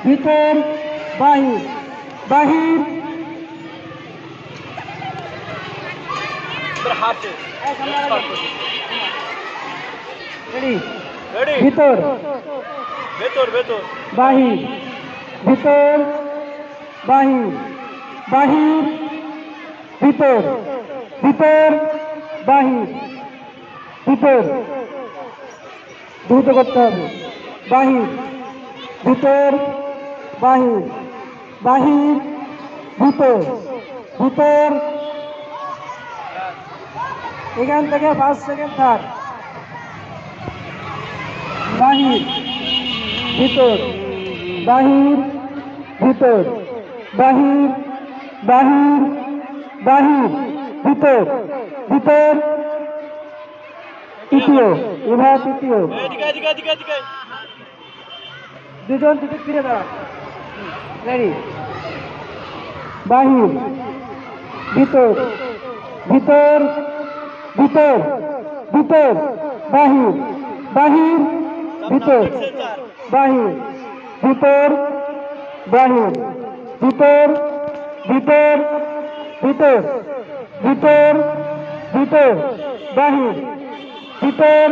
ভিতর বাহির বাহির ভিতর বাহির ভিতর বাহির বাহির ভিতর ভিতর বাহির ভিতর দ্রুত করতে হবে বাহির ভিতর বাহির বাহির ভিতর ভিতর এখান থেকে 5 সেকেন্ড থাক বাহির ভিতর বাহির ভিতর বাহির বাহির বাহির ভিতর ভিতর তৃতীয় এবার তৃতীয় দুজন দুটো ফিরে দাঁড়া রেডি বাহির ভিতর ভিতর ভিতর ভিতর বাহির বাহির ভিতর বাহির ভিতর বাহির ভিতর ভিতর ভিতর ভিতর ভিতর বাহির ভিতর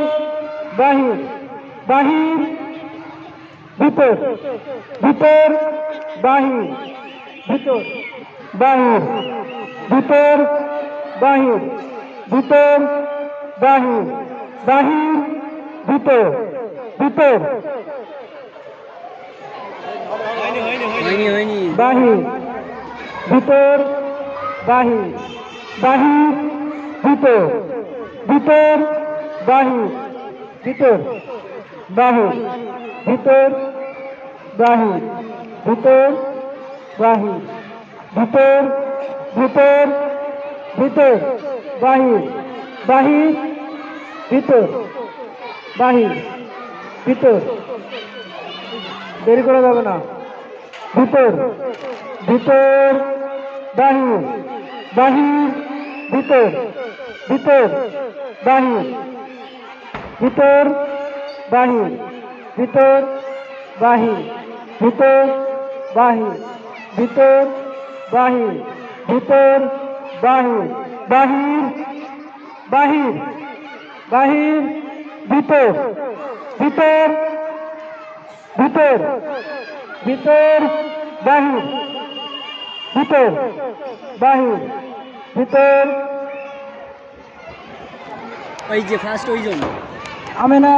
বাহির বাহির ভিতর ভিতর বাহির ভিতর বাহির ভিতর বাহির ভিতর বাহির বাহির ভিতর ভিতর বাহির ভিতর বাহির বাহির ভিতর ভিতর বাহির ভিতর বাহির ভিতর বাহির ভিতর বাহির ভিতর ভিতর ভিতর বাহির বাহির ভিতর বাহির ভিতর দেরি করা যাবে না ভিতর ভিতর বাহির বাহির ভিতর ভিতর বাহির ভিতর বাহির ভিতর বাহির ভিতর বাহির ভিতর বাহির ভিতর বাহির বাহির বাহির বাহির ভিতর ভিতর ভিতর ভিতর বাহির ভিতর বাহির ভিতর ওই যে ফার্স্ট ওই জন্য আমি না